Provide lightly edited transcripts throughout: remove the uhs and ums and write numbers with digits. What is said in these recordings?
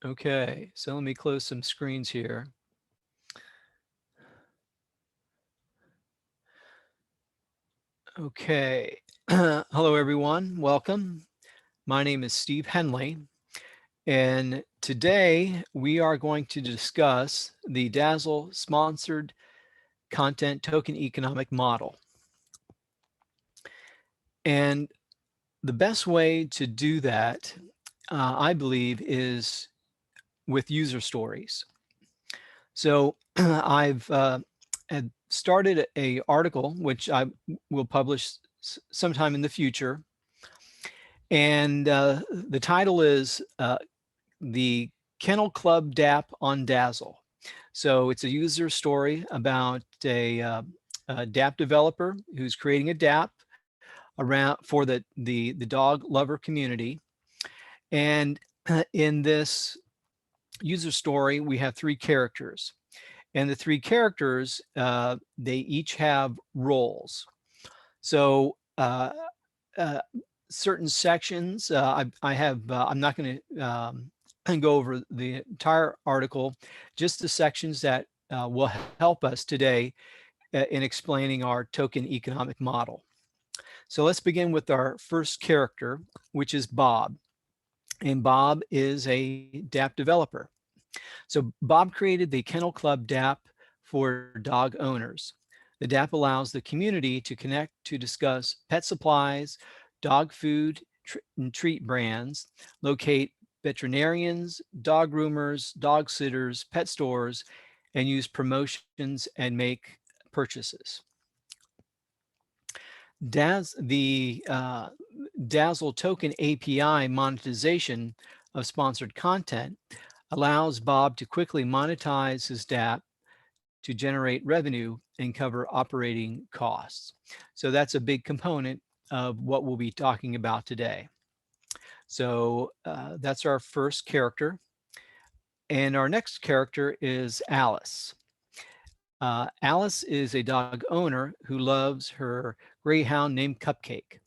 Okay, so let me close some screens here. Okay. Hello, everyone. Welcome. My name is Steve Henley, and today we are going to discuss the DAASL sponsored content token economic model. And the best way to do that, I believe, is with user stories. So I've had started a article, which I will publish sometime in the future. And the title is The Kennel Club DApp on DAASL. So it's a user story about a DApp developer who's creating a DApp around for the dog lover community. And in this user story, we have three characters. And the three characters, they each have roles. So uh, certain sections, I have, I'm not going to go over the entire article, just the sections that will help us today in explaining our token economic model. So let's begin with our first character, which is Bob. And Bob is a DApp developer. So Bob created the Kennel Club DApp for dog owners. The DApp allows the community to connect to discuss pet supplies, dog food and treat brands, locate veterinarians, dog groomers, dog sitters, pet stores, and use promotions and make purchases. The DAASL token API monetization of sponsored content allows Bob to quickly monetize his DApp to generate revenue and cover operating costs. So that's a big component of what we'll be talking about today. So that's our first character. And our next character is Alice. Alice is a dog owner who loves her greyhound named Cupcake.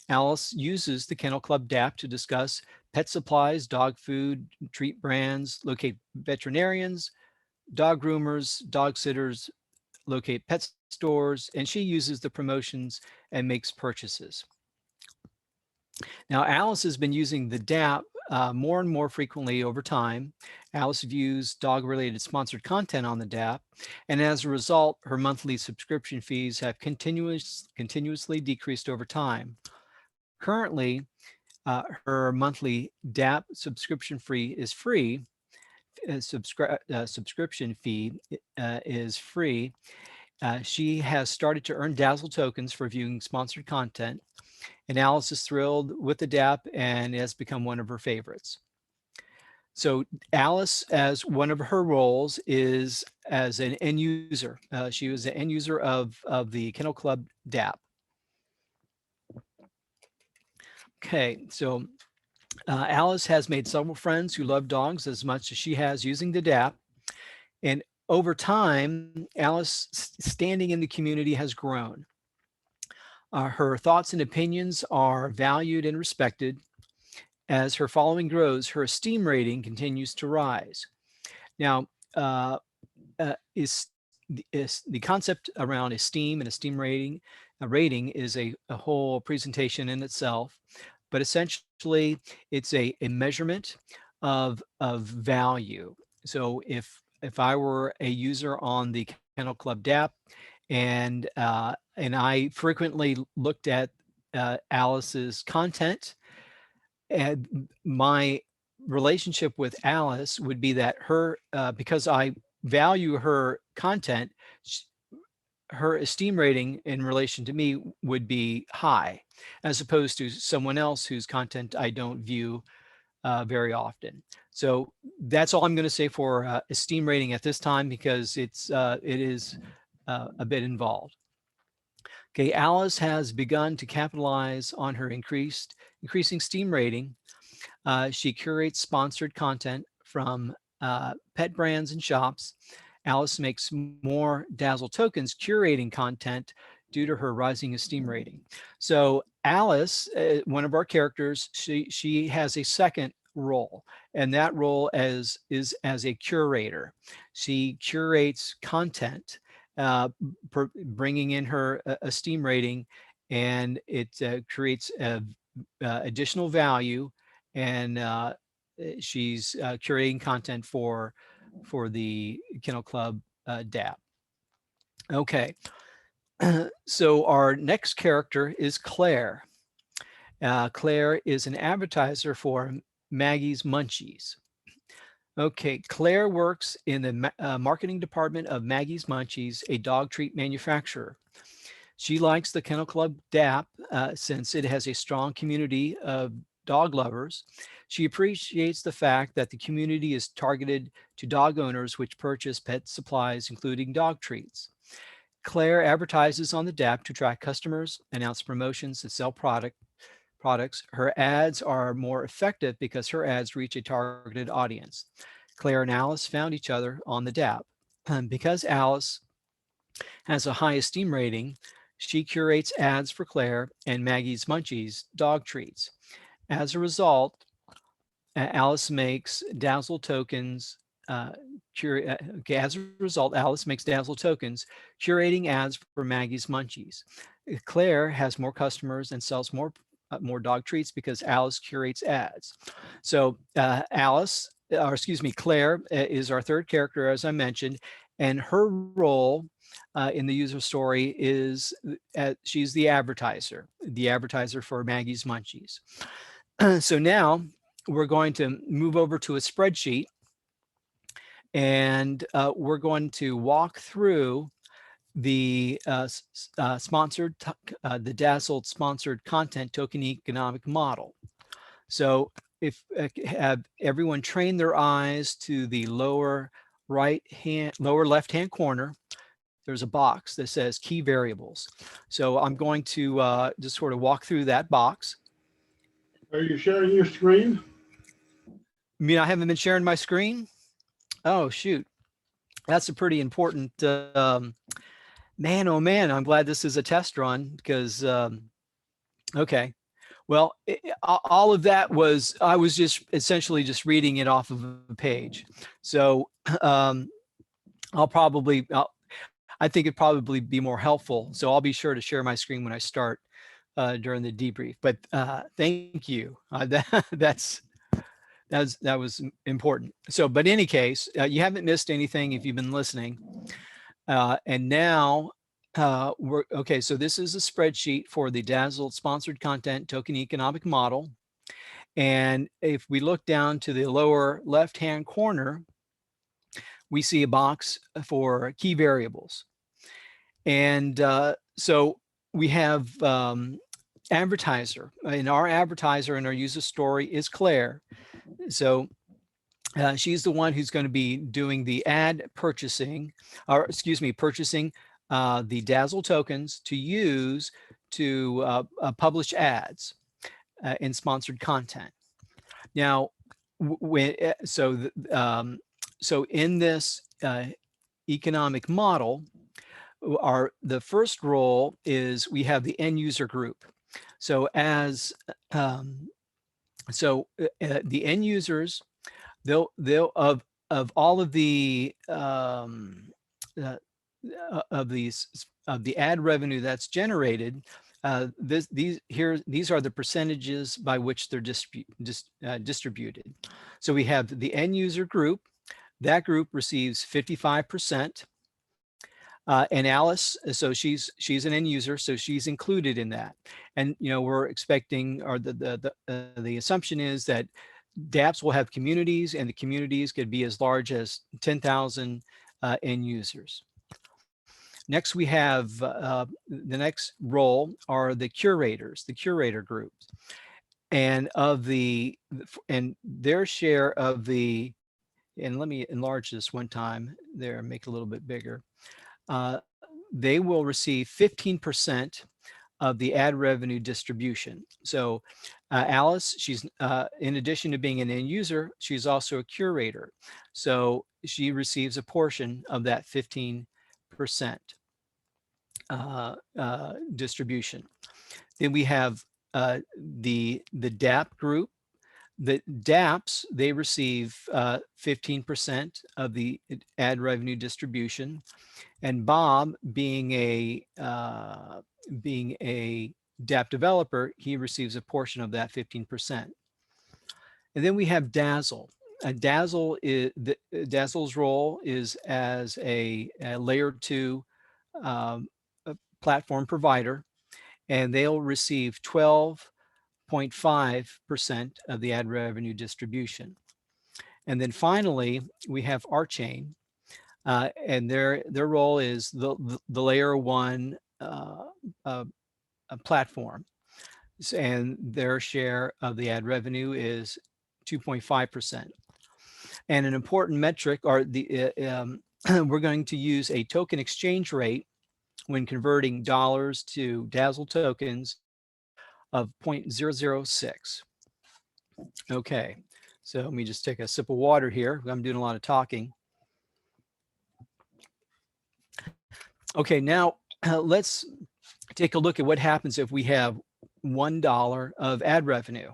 Alice uses the Kennel Club DApp to discuss pet supplies, dog food, treat brands, locate veterinarians, dog groomers, dog sitters, locate pet stores, and she uses the promotions and makes purchases. Now, Alice has been using the DApp more and more frequently over time. Alice views dog-related sponsored content on the DApp, and as a result, her monthly subscription fees have continuously decreased over time. Currently, her monthly DApp subscription fee is free. She has started to earn DAASL tokens for viewing sponsored content, and Alice is thrilled with the DApp and has become one of her favorites. So Alice, as one of her roles, is as an end user. She was an end user of the Kennel Club DApp. Okay, so Alice has made several friends who love dogs as much as she has using the DApp. And over time, Alice standing in the community has grown. Her thoughts and opinions are valued and respected. As her following grows, her esteem rating continues to rise. Now, uh, is the concept around esteem and esteem rating, a rating is a whole presentation in itself, but essentially it's a measurement of value. So if I were a user on the Kennel Club DApp and I frequently looked at Alice's content, and my relationship with Alice would be that because I value her content, her esteem rating in relation to me would be high, as opposed to someone else whose content I don't view very often. So that's all I'm going to say for esteem rating at this time, because it is a bit involved. Okay, Alice has begun to capitalize on her increasing esteem rating. She curates sponsored content from pet brands and shops. Alice makes more DAASL tokens curating content due to her rising esteem rating. So Alice, one of our characters, she has a second role, and that role is as a curator. She curates content, bringing in her esteem rating, and it creates additional value, and she's curating content for the Kennel Club DAAP. Okay, so our next character is Claire. Claire is an advertiser for Maggie's Munchies. Okay, Claire works in the marketing department of Maggie's Munchies, a dog treat manufacturer. She likes the Kennel Club DAAP since it has a strong community of dog lovers. She appreciates the fact that the community is targeted to dog owners which purchase pet supplies, including dog treats. Claire advertises on the DAAP to attract customers, announce promotions, and sell products. Her ads are more effective because her ads reach a targeted audience. Claire and Alice found each other on the DAAP. Because Alice has a high esteem rating, she curates ads for Claire and Maggie's Munchies dog treats. As a result, Alice makes Dazzle tokens. Okay, as a result, Alice makes Dazzle tokens, curating ads for Maggie's Munchies. Claire has more customers and sells more dog treats because Alice curates ads. So Claire is our third character, as I mentioned, and her role in the user story is she's the advertiser for Maggie's Munchies. So now we're going to move over to a spreadsheet, and we're going to walk through the the DAASL sponsored content token economic model. So if have everyone train their eyes to the lower left hand corner, there's a box that says key variables. So I'm going to just sort of walk through that box. Are you sharing your screen? I mean, I haven't been sharing my screen. Oh, shoot. That's a pretty important, man, oh man, I'm glad this is a test run because, okay. Well, all of that was, I was just essentially just reading it off of a page. So I think it'd probably be more helpful. So I'll be sure to share my screen when I start during the debrief. But thank you. That was important. So, but in any case, you haven't missed anything if you've been listening. And now okay. So this is a spreadsheet for the DAASL sponsored content token economic model. And if we look down to the lower left-hand corner, we see a box for key variables. And so we have advertiser, and our advertiser in our user story is Claire. So she's the one who's going to be doing the ad purchasing, or excuse me, purchasing the DAASL tokens to use to publish ads in sponsored content. Now, so in this economic model, the first role is we have the end user group. So as the end users, they'll of all of the of the ad revenue that's generated, these are the percentages by which they're distributed. So we have the end user group. That group receives 55%. And Alice, so she's an end user, so she's included in that. And we're expecting, or the assumption is that DApps will have communities, and the communities could be as large as 10,000 end users. Next, we have the next role are the curators, the curator groups, and their share of the, and let me enlarge this one time there, make it a little bit bigger. They will receive 15% of the ad revenue distribution. So Alice, she's in addition to being an end user, she's also a curator. So she receives a portion of that 15% distribution. Then we have the DAP group. The DApps, they receive 15% of the ad revenue distribution, and Bob, being a DApp developer, he receives a portion of that 15%. And then we have DAASL. DAASL's role is as a layer two um, platform provider, and they'll receive 12.5% of the ad revenue distribution. And then finally, we have RChain, and their role is the layer one uh, platform, and their share of the ad revenue is 2.5%. And an important metric are we're going to use a token exchange rate when converting dollars to DAASL tokens of 0.006. Okay, so let me just take a sip of water here. I'm doing a lot of talking. Okay, now let's take a look at what happens if we have $1 of ad revenue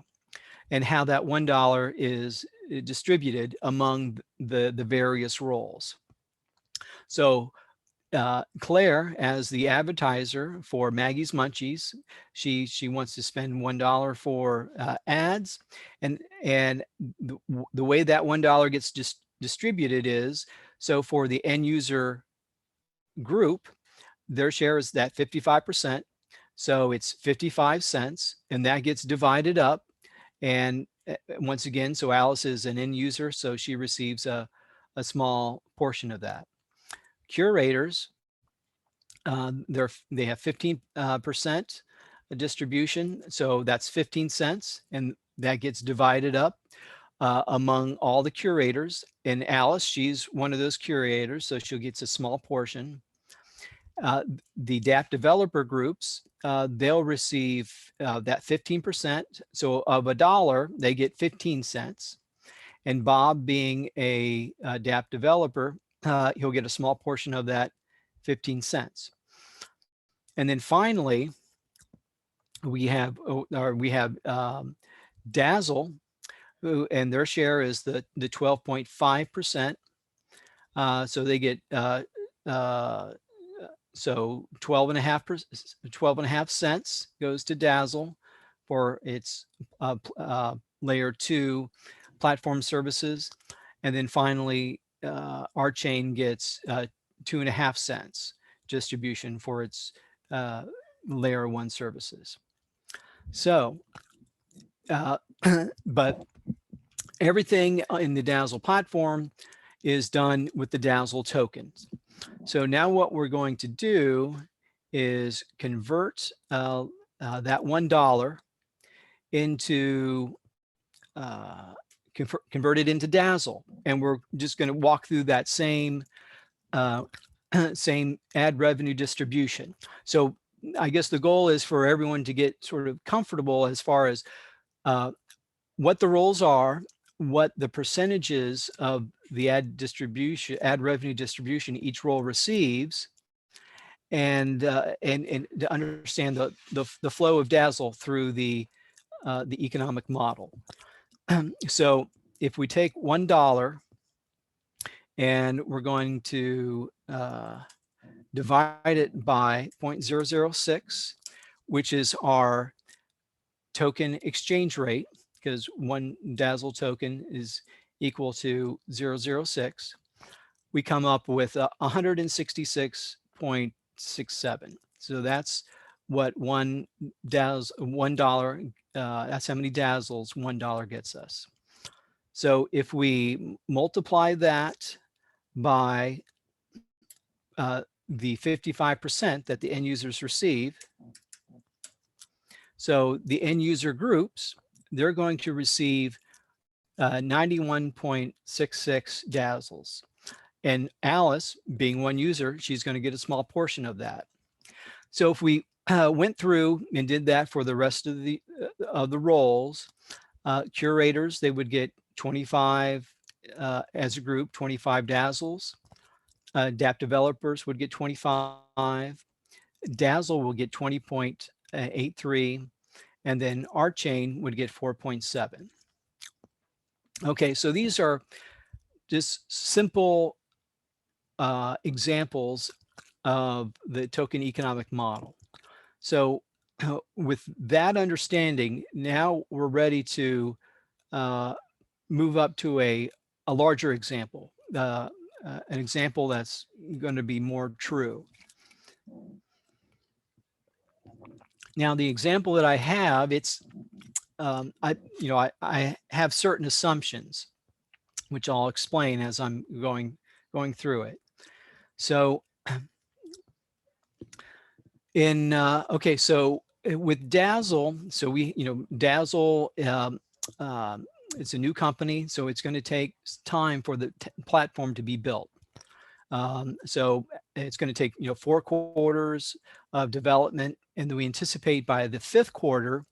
and how that $1 is distributed among the various roles. So Claire, as the advertiser for Maggie's Munchies, she wants to spend $1 for ads, and the way that $1 gets distributed is, so for the end user group, their share is that 55%. So it's 55 cents, and that gets divided up. And once again, so Alice is an end user, so she receives a small portion of that. Curators, they have 15% distribution, so that's 15 cents, and that gets divided up among all the curators. And Alice, she's one of those curators, so she gets a small portion. The DApp developer groups, they'll receive that 15%. So of $1, they get 15 cents. And Bob, being a DApp developer, he'll get a small portion of that 15 cents. And then finally, we have DAASL, who, and their share is the 12.5%. So they get so 12 and a half cents goes to DAASL for its layer two platform services. And then finally, RChain gets 2.5 cents distribution for its layer one services. So, but everything in the DAASL platform is done with the DAASL tokens. So now what we're going to do is convert that $1 into convert it into DAASL, and we're just going to walk through that same same ad revenue distribution. So I guess the goal is for everyone to get sort of comfortable as far as what the roles are, what the percentages of the ad revenue distribution each role receives, and to understand the flow of DAASL through the economic model. So if we take $1 and we're going to divide it by 0.006, which is our token exchange rate, because one DAASL token is equal to 0.006, we come up with 166.67. So that's what $1, that's how many DAASLs $1 gets us. So if we multiply that by the 55% that the end users receive, so the end user groups, they're going to receive 91.66 DAASLs. And Alice, being one user, she's going to get a small portion of that. So if we went through and did that for the rest of the roles, curators, they would get 25 as a group, 25 DAASLs. DApp developers would get 25. DAASL will get 20.83, and then RChain would get 4.7. Okay, so these are just simple examples of the token economic model. So with that understanding, now we're ready to uh, move up to a larger example, an example that's going to be more true. Now, the example that I have, it's I have certain assumptions, which I'll explain as I'm going through it. So okay, so with DAASL, so DAASL, it's a new company, so it's going to take time for the platform to be built. So it's going to take 4 quarters of development, and then we anticipate by the 5th quarter,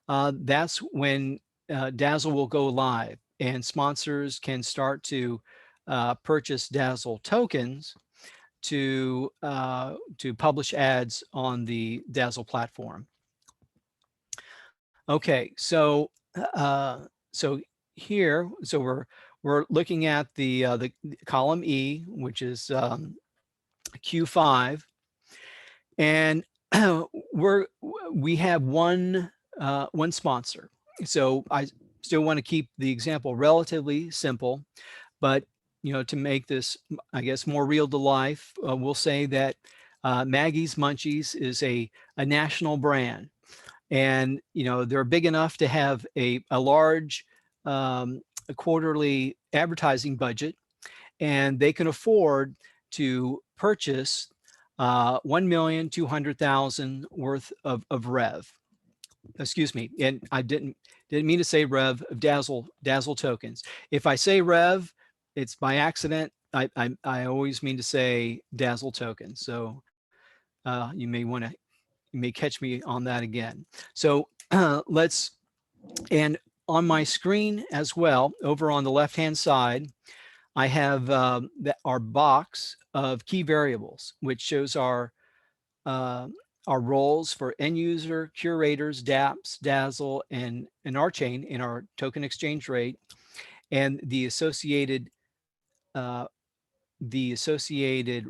that's when DAASL will go live, and sponsors can start to purchase DAASL tokens to publish ads on the DAASL platform. Okay, so here, so we're looking at the column E, which is Q5, and we have one sponsor. So I still want to keep the example relatively simple, but to make this, I guess, more real to life, we'll say that Maggie's Munchies is a national brand, and they're big enough to have a large a quarterly advertising budget, and they can afford to purchase 1,200,000 worth of rev. Excuse me, and I didn't mean to say rev of DAASL tokens. If I say rev, it's by accident. I always mean to say DAASL tokens. So you may catch me on that again. So let's, and on my screen as well, over on the left-hand side, I have our box of key variables, which shows uh, our roles for end user, curators, dApps, DAASL, and RChain in our token exchange rate, and uh, the associated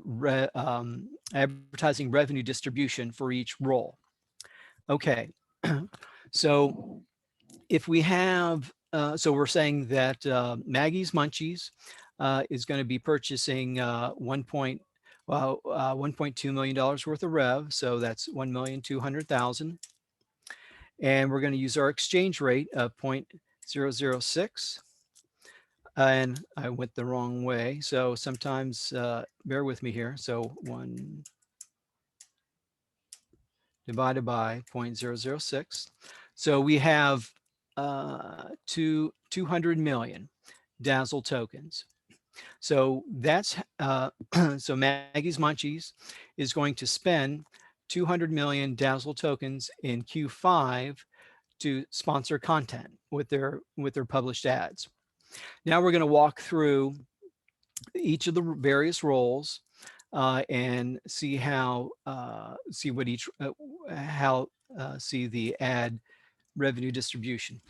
advertising revenue distribution for each role. Okay, so if we have, so we're saying that Maggie's Munchies is going to be purchasing $1.2 million worth of rev. So that's 1,200,000. And we're going to use our exchange rate of 0.006. And I went the wrong way. So sometimes bear with me here. So 1 divided by 0.006. So we have 200 million DAASL tokens. So that's so Maggie's Munchies is going to spend 200 million DAASL tokens in Q5 to sponsor content with their published ads. Now we're going to walk through each of the various roles and see how see what each how see the ad revenue distribution.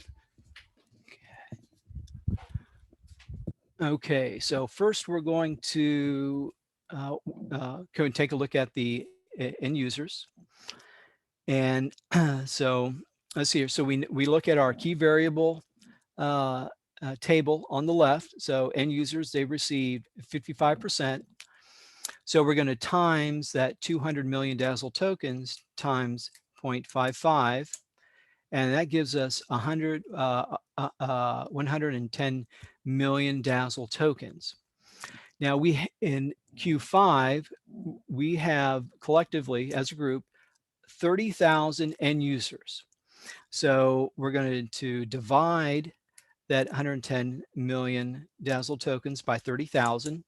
Okay, so first we're going to go and take a look at the end users. And so let's see here. So we look at our key variable table on the left. So end users, they received 55%. So we're going to times that 200 million DAASL tokens times 0.55. And that gives us 110 million DAASL tokens. Now in Q5, we have collectively as a group 30,000 end users. So we're going to divide that 110 million DAASL tokens by 30,000,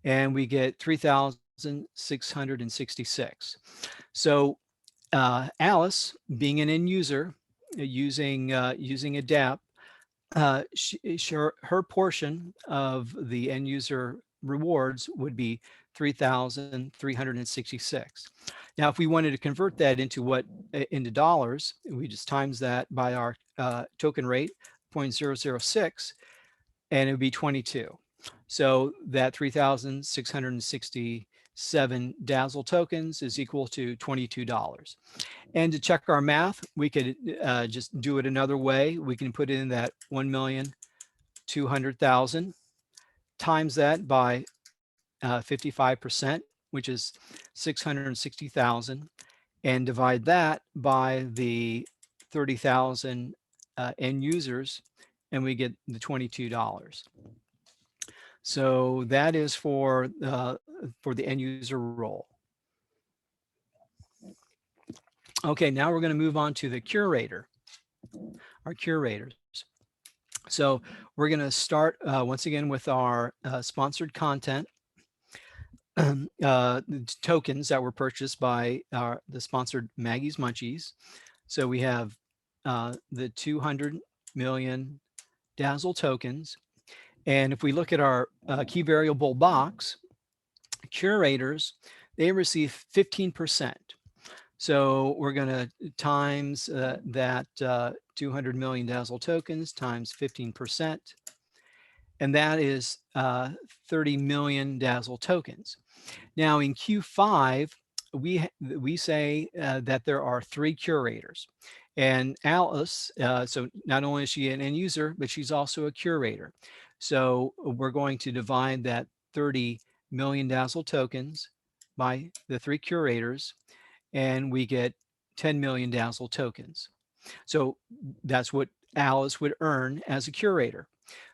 and we get 3,666. So Alice, being an end user, using a dApp, her portion of the end user rewards would be 3,366. Now, if we wanted to convert that into into dollars, we just times that by our token rate 0.006, and it would be 22. So that 3,667 Dazzle tokens is equal to $22. And to check our math, we could just do it another way. We can put in that 1,200,000 times that by 55%, which is 660,000, and divide that by the 30,000 end users, and we get the $22. So that is for the end user role. Okay, now we're going to move on to the curator, our curators. So we're going to start once again with our sponsored content tokens that were purchased by the sponsored Maggie's Munchies. So we have the 200 million Dazzle tokens. And if we look at our key variable box, curators, they receive 15%. So we're going to times that 200 million Dazzle tokens times 15%. And that is 30 million Dazzle tokens. Now in Q5, we say that there are 3 curators. And Alice, so not only is she an end user, but she's also a curator. So we're going to divide that 30 million Dazzle tokens by the 3 curators, and we get 10 million Dazzle tokens. So that's what Alice would earn as a curator.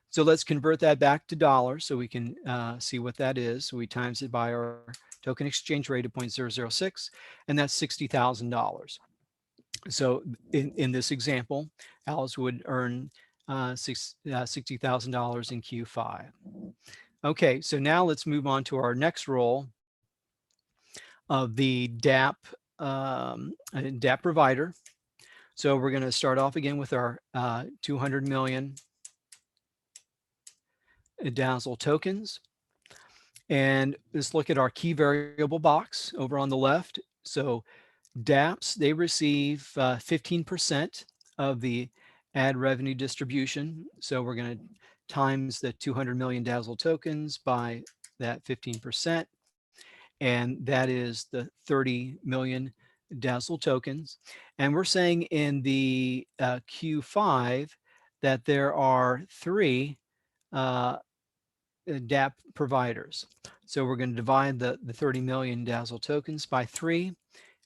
So let's convert that back to dollars so we can see what that is. So we times it by our token exchange rate of 0.006, and that's $60,000. So in this example, Alice would earn $60,000 in Q5. Okay, so now let's move on to our next role of the DApp provider. So we're going to start off again with our 200 million Dazzle tokens. And let's look at our key variable box over on the left. So DApps, they receive 15% of the ad revenue distribution. So we're going to times the 200 million Dazzle tokens by that 15. And that is the 30 million Dazzle tokens. And we're saying in the Q5 that there are 3 DApp providers. So we're going to divide the 30 million Dazzle tokens by 3,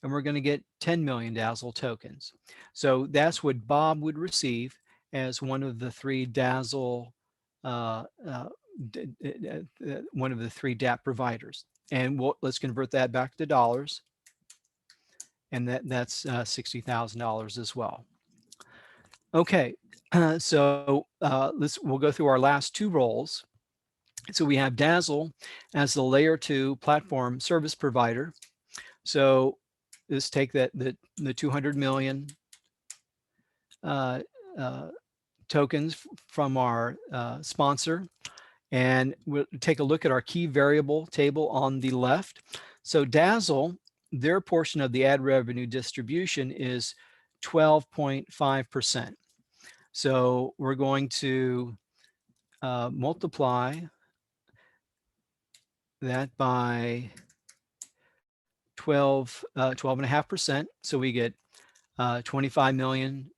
and we're going to get 10 million Dazzle tokens. So that's what Bob would receive as one of the 3 Dazzle, one of the 3 DApp providers. And let's convert that back to dollars. And that's $60,000 as well. Okay, so we'll go through our last 2 roles. So we have Dazzle as the layer 2 platform service provider. So let's take the 200 million tokens from our sponsor, and we'll take a look at our key variable table on the left. So Dazzle, their portion of the ad revenue distribution is 12.5%. So we're going to multiply that by 12.5%. So we get 25 million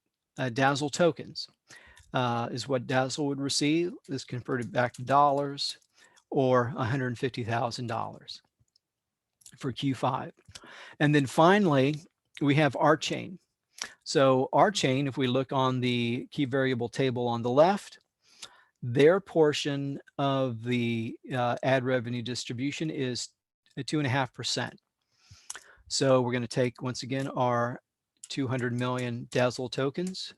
Dazzle tokens is what Dazzle would receive. This converted back to dollars, or $150,000 for Q5. And then finally, we have RChain. So RChain, if we look on the key variable table on the left, their portion of the ad revenue distribution is 2.5%. So we're going to take, once again, our 200 million Dazzle tokens,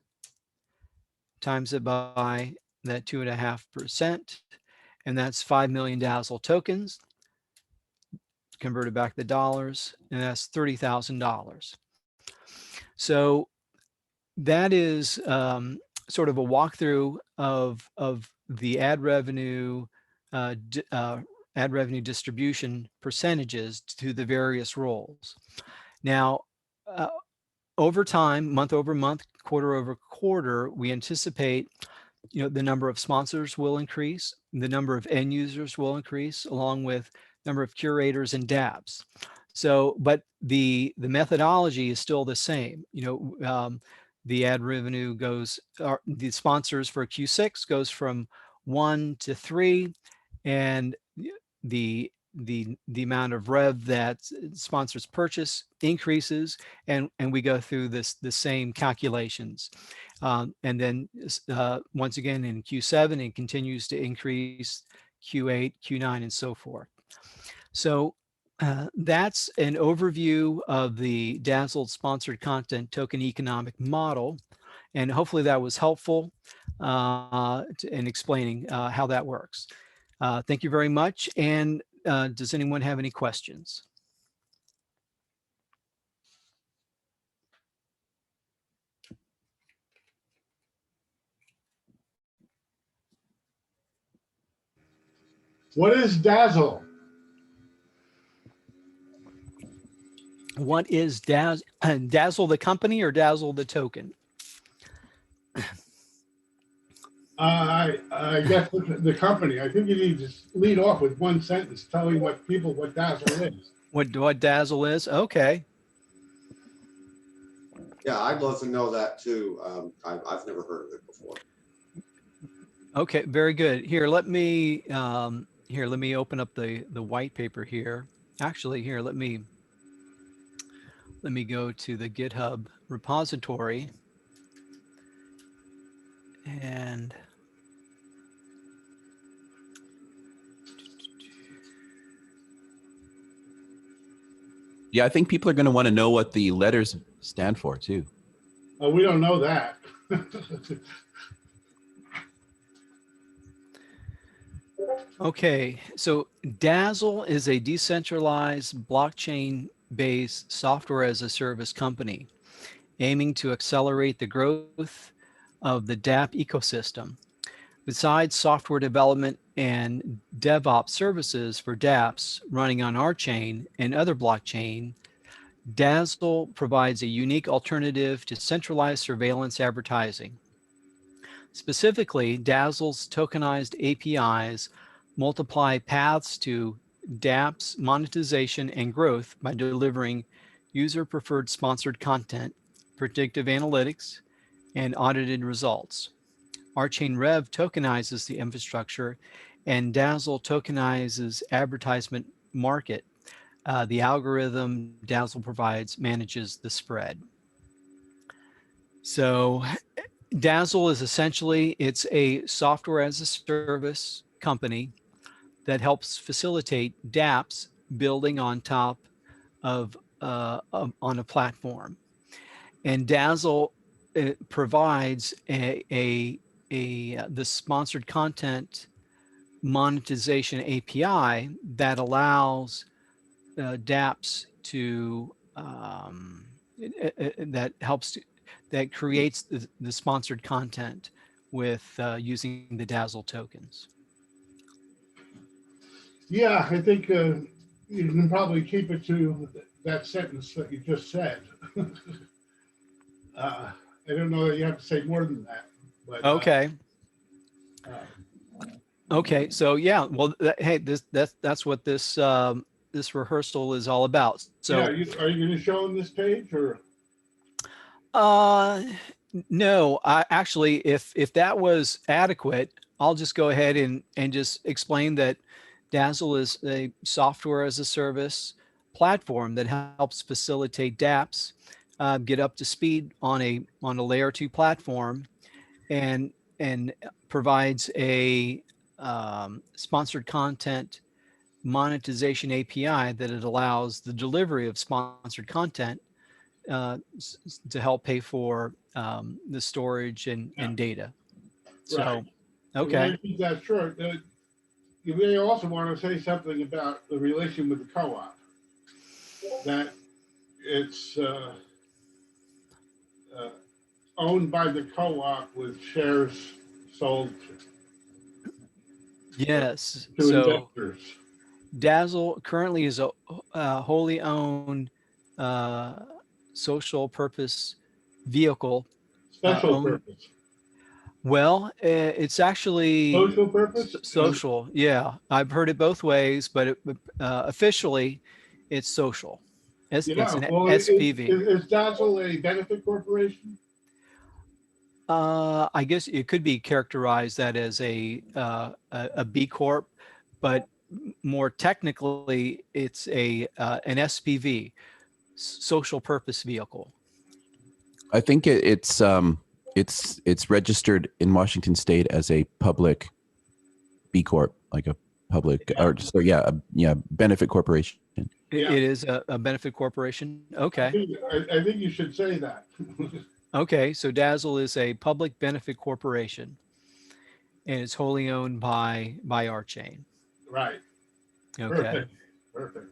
times it by that 2.5%, and that's 5 million Dazzle tokens, converted back to dollars, and that's $30,000. So that is sort of a walkthrough of the ad revenue distribution percentages to the various roles. Now, over time, month over month, quarter over quarter, we anticipate the number of sponsors will increase, the number of end users will increase, along with number of curators and DApps. So, but the methodology is still the same. The ad revenue goes, or the sponsors for Q6 goes from 1 to 3, and the amount of rev that sponsors purchase increases, and we go through the same calculations. And then once again in Q7, it continues to increase, Q8, Q9, and so forth. So that's an overview of the DAASL sponsored content token economic model. And hopefully that was helpful in explaining how that works. Thank you very much. And does anyone have any questions? What is DAASL? What is DAASL the company or DAASL the token? I guess the company. I think you need to lead off with one sentence telling what DAASL is. What DAASL is? Okay. Yeah, I'd love to know that too. I've never heard of it before. Okay, very good. Here, let me open up the white paper here. Actually, here, let me go to the GitHub repository, and Yeah, I think people are going to want to know what the letters stand for too. Oh, we don't know that. okay, so DAASL is a decentralized blockchain-based software as a service company aiming to accelerate the growth of the DApp ecosystem. Besides software development and DevOps services for dApps running on RChain and other blockchain, DAASL provides a unique alternative to centralized surveillance advertising. Specifically, DAASL's tokenized APIs multiply paths to dApps monetization and growth by delivering user-preferred sponsored content, predictive analytics, and audited results. RChain Rev tokenizes the infrastructure, and DAASL tokenizes advertisement market. The algorithm DAASL provides manages the spread. So DAASL is essentially, it's a software as a service company that helps facilitate dApps building on top of on a platform. And DAASL provides the sponsored content monetization API that allows dApps to that creates the sponsored content with using the DAASL tokens. Yeah, I think you can probably keep it to that sentence that you just said. I don't know that you have to say more than that. But, okay. Okay, so yeah, well, hey, that's what this this rehearsal is all about. So, yeah, are you going to show them this page or? No, actually, if that was adequate, I'll just go ahead and just explain that DAASL is a software as a service platform that helps facilitate dApps get up to speed on a layer 2 platform, and provides a sponsored content monetization API that it allows the delivery of sponsored content to help pay for the storage and data. So, right. okay. So keep that short. You may also want to say something about the relation with the co-op. That it's owned by the co-op with shares sold Yes. to So investors. DAASL currently is a wholly owned social purpose vehicle. Special purpose. Well, it's actually Social purpose? social. Yeah, I've heard it both ways, but officially, it's social. It's Yeah, an well, SPV. is DAASL a benefit corporation? I guess it could be characterized that as a B Corp, but more technically, it's an SPV, social purpose vehicle. I think it's registered in Washington State as a public B Corp, like a public Yeah, or so yeah, yeah, benefit corporation. yeah. It is a benefit corporation. Okay. I think you should say that. Okay. So Dazzle is a public benefit corporation and it's wholly owned by RChain. Right. Okay. Perfect. Perfect.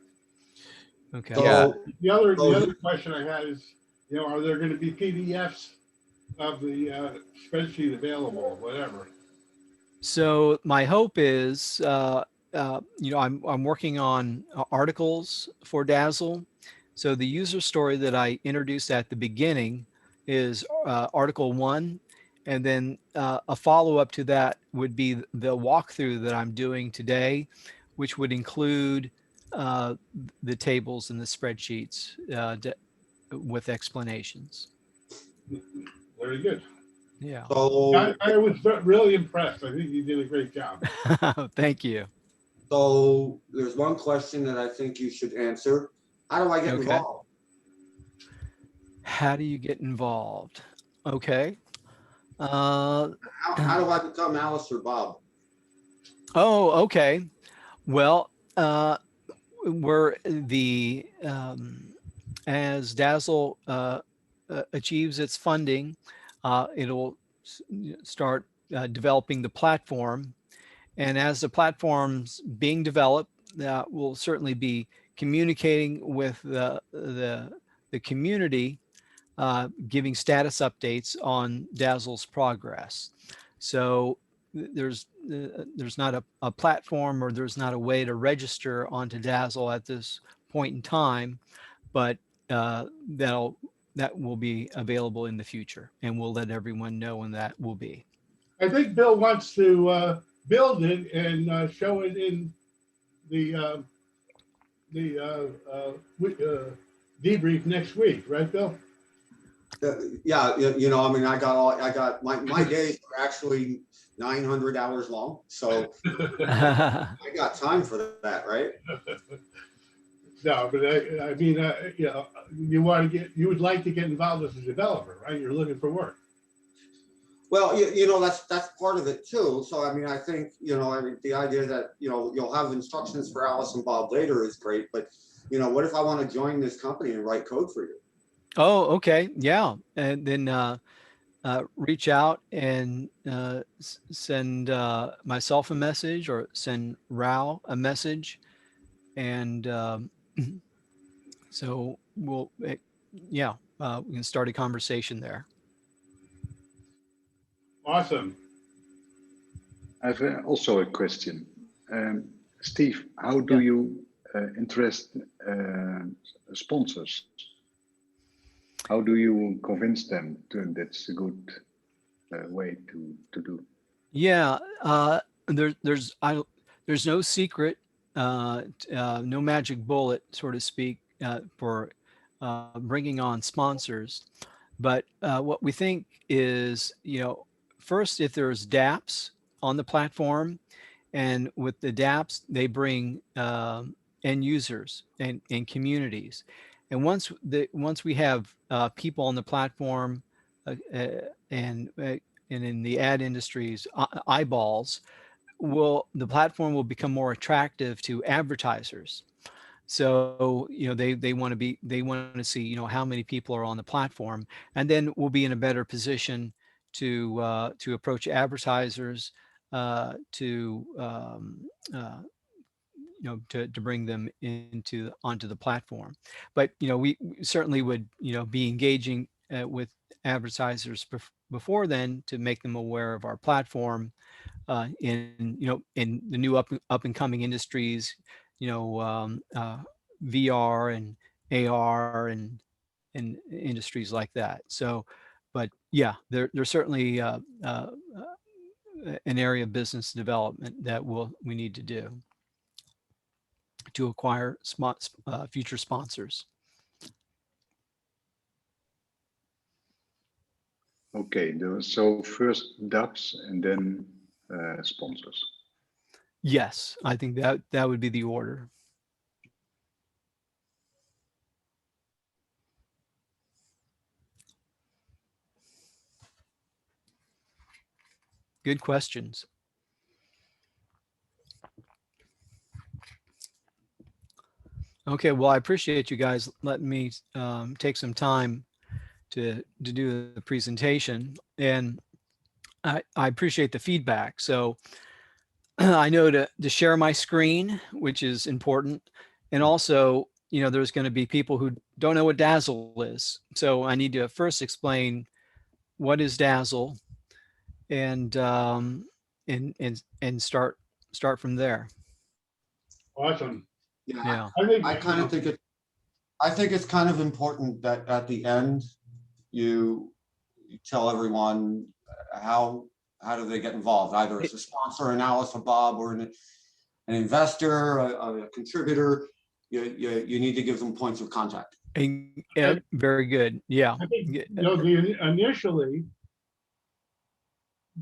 Okay. Yeah. So, The so other question I had is, are there going to be PDFs of the spreadsheet available, whatever? So my hope is, I'm working on articles for Dazzle. So the user story that I introduced at the beginning is Article 1. And then a follow up to that would be the walkthrough that I'm doing today, which would include uh, the tables and the spreadsheets with explanations. Very good. Yeah. so I was really impressed. I think you did a great job. Thank you. so there's one question that I think you should answer. How do I get Okay. involved? How do you get involved? Okay. Uh, How do I become Alice or Bob? okay. Well, we're as Dazzle achieves its funding, it'll start developing the platform. And as the platform's being developed, we'll certainly be communicating with the community, giving status updates on Dazzle's progress. So there's not a platform or there's not a way to register onto Dazzle at this point in time, but that will be available in the future, and we'll let everyone know when that will be. I think Bill wants to build it and show it in the the debrief next week, right, Bill? Yeah, I mean, I got my days are actually 900 hours long, so I got time for that, right? No, but I mean, you would like to get involved as a developer, right? You're looking for work. Well, that's part of it too. So I mean, I think I mean, the idea that you'll have instructions for Alice and Bob later is great, but what if I want to join this company and write code for you? Oh, okay. Yeah. And then reach out and send myself a message or send Rao a message. And so we can start a conversation there. Awesome. I have also a question. Steve, how do Yeah. you interest sponsors? How do you convince them that's a good way to do? Yeah. There's no secret, no magic bullet, so to speak, for bringing on sponsors. But what we think is, first, if there's DApps on the platform, and with the DApps, they bring end users and communities. And once we have people on the platform and in the ad industries eyeballs, the platform will become more attractive to advertisers. So they want to see how many people are on the platform, and then we'll be in a better position to approach advertisers to to bring them onto the platform. But we certainly would be engaging with advertisers before then to make them aware of our platform in the new up and coming industries, VR and AR and industries like that. So but yeah, there's certainly an area of business development that we need to do to acquire future sponsors. Okay, so first dApps and then sponsors. Yes, I think that would be the order. Good questions. Okay, well, I appreciate you guys letting me take some time to do the presentation, and I appreciate the feedback. So I know to share my screen, which is important, and also, you know, there's going to be people who don't know what DAASL is. So I need to first explain what is DAASL, and start from there. Awesome. Yeah, Yeah. I kind of think it's kind of important that at the end you tell everyone how do they get involved, either as a sponsor, an Alice, a Bob, or an investor, a contributor. You need to give them points of contact. Very good. Yeah. I think, you know, initially,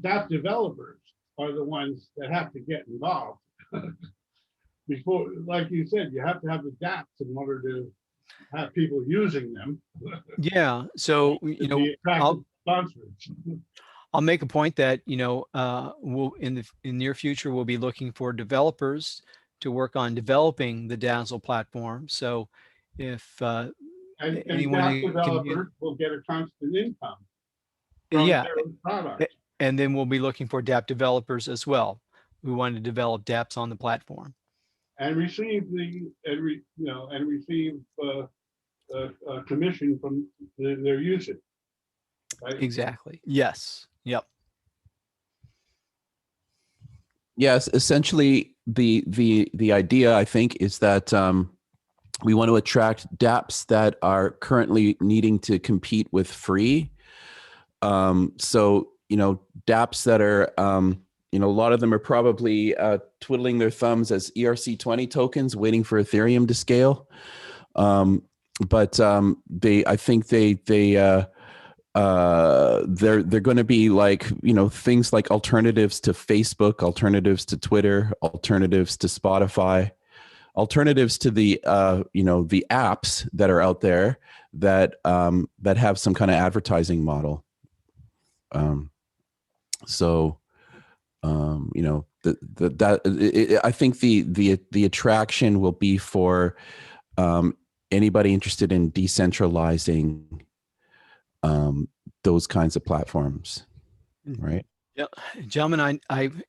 DApp developers are the ones that have to get involved. Before, like you said, you have to have the DApps in order to have people using them. Yeah. So, you know, I'll make a point that, you know, we'll in the near future, we'll be looking for developers to work on developing the DAASL platform. So if anyone DApp developers will get a constant income from yeah, their products. and then we'll be looking for DApp developers as well who want to develop DApps on the platform And receive a commission from their usage. Right? Exactly. Yes. Yep. Yes, essentially the idea, I think, is that we want to attract dApps that are currently needing to compete with free. So, you know, dApps that are, you know, a lot of them are probably twiddling their thumbs as ERC20 tokens, waiting for Ethereum to scale. But I think they're going to be like, you know, things like alternatives to Facebook, alternatives to Twitter, alternatives to Spotify, alternatives to the you know, the apps that are out there that that have some kind of advertising model. You know, I think the attraction will be for anybody interested in decentralizing those kinds of platforms, right? Yeah, gentlemen,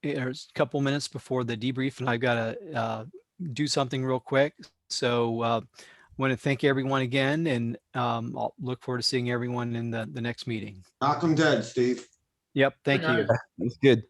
there's a couple minutes before the debrief, and I've got to do something real quick. So I want to thank everyone again, and I'll look forward to seeing everyone in the next meeting. Knock 'em dead, Steve. Yep. Thank you. That's good.